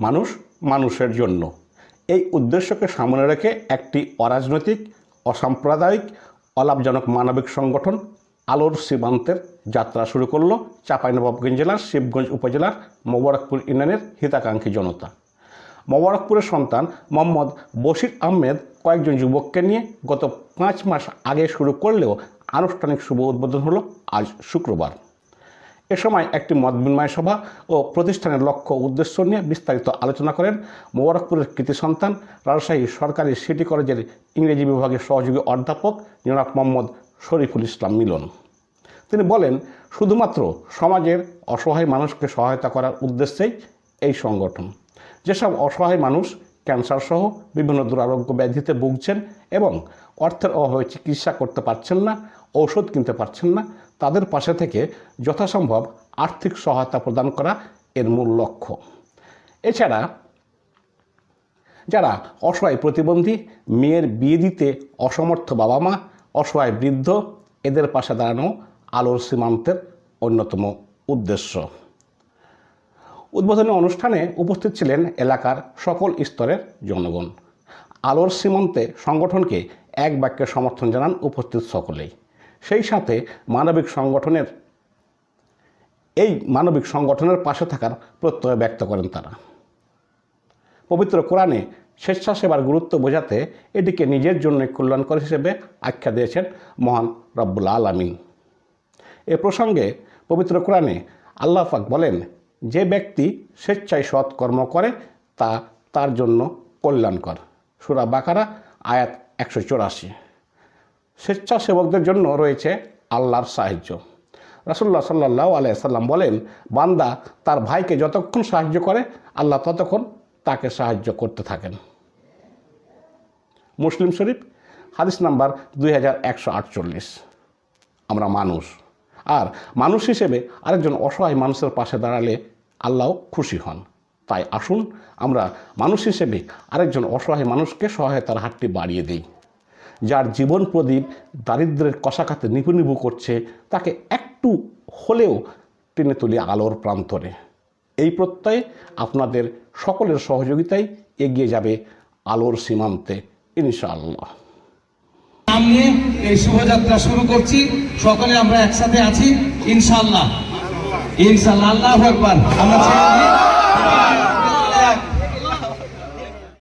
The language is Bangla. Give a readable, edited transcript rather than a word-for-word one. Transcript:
মানুষ মানুষের জন্য। এই উদ্দেশ্যকে সামনে রেখে একটি অরাজনৈতিক, অসাম্প্রদায়িক, অলাভজনক মানবিক সংগঠন আলোর সীমান্তের যাত্রা শুরু করলো চাঁপাইনবাবগঞ্জ জেলার শিবগঞ্জ উপজেলার মোবারকপুর ইউনিয়নের হিতাকাঙ্ক্ষী জনতা। মোবারকপুরের সন্তান মোহাম্মদ বশির আহমেদ কয়েকজন যুবককে নিয়ে গত 5 মাস আগে শুরু করলেও আনুষ্ঠানিক শুভ উদ্বোধন হলো আজ শুক্রবার। এ সময় একটি মত বিনিময় সভা ও প্রতিষ্ঠানের লক্ষ্য উদ্দেশ্য নিয়ে বিস্তারিত আলোচনা করেন মোবারকপুরের কৃতি সন্তান রাজশাহী সরকারি সিটি কলেজের ইংরেজি বিভাগের সহযোগী অধ্যাপক জনাব মোহাম্মদ শরীফুল ইসলাম মিলন। তিনি বলেন, শুধুমাত্র সমাজের অসহায় মানুষকে সহায়তা করার উদ্দেশ্যেই এই সংগঠন। যেসব অসহায় মানুষ ক্যান্সার সহ বিভিন্ন দুরারোগ্য ব্যাধিতে ভুগছেন এবং অর্থের অভাবে চিকিৎসা করতে পারছেন না, ঔষধ কিনতে পারছেন না, তাদের পাশে থেকে যথাসম্ভব আর্থিক সহায়তা প্রদান করা এর মূল লক্ষ্য। এছাড়া যারা অসহায় প্রতিবন্ধী, মেয়ের বিয়ে দিতে অসমর্থ বাবা মা, অসহায় বৃদ্ধ, এদের পাশে দাঁড়ানো আলোর সীমান্তের অন্যতম উদ্দেশ্য। উদ্বোধনী অনুষ্ঠানে উপস্থিত ছিলেন এলাকার সকল স্তরের জনগণ। আলোর সীমান্তে সংগঠনকে এক বাক্যে সমর্থন জানান উপস্থিত সকলেই। সেই সাথে মানবিক সংগঠনের পাশে থাকার প্রত্যয় ব্যক্ত করেন তারা। পবিত্র কোরআনে স্বেচ্ছাসেবার গুরুত্ব বোঝাতে এটিকে নিজের জন্য কল্যাণকর হিসেবে আখ্যা দিয়েছেন মহান রব্বুল আলামিন। এ প্রসঙ্গে পবিত্র কোরআনে আল্লাহ পাক বলেন, যে ব্যক্তি স্বেচ্ছায় সৎ কর্ম করে তা তার জন্য কল্যাণকর। সূরা বাকারা আয়াত 184। স্বেচ্ছাসেবকদের জন্য রয়েছে আল্লাহর সাহায্য। রাসূলুল্লাহ সাল্লাল্লাহু আলাইহি সাল্লাম বলেন, বান্দা তার ভাইকে যতক্ষণ সাহায্য করে আল্লাহ ততক্ষণ তাকে সাহায্য করতে থাকেন। মুসলিম শরীফ হাদিস নাম্বার 2148। আমরা মানুষ, আর মানুষ হিসেবে আরেকজন অসহায় মানুষের পাশে দাঁড়ালে আল্লাহ খুশি হন। তাই আসুন আমরা মানুষ হিসেবে আরেকজন অসহায় মানুষকে সহায়তার হাতটি বাড়িয়ে দিই। যার জীবন প্রদীপ দারিদ্র্যের কষাঘাতে নিভু নিভু করছে, তাকে একটু হলেও টেনে তুলি আলোর প্রান্তরে। এই প্রত্যয়ে আপনাদের সকলের সহযোগিতায় এগিয়ে যাবে আলোর সীমান্তে ইনশাআল্লাহ। সামনে এই শুভযাত্রা শুরু করছি, সকলে আমরা একসাথে আছি ইনশাআল্লাহ। ইনশাআল্লাহ। আল্লাহু আকবার। আমরা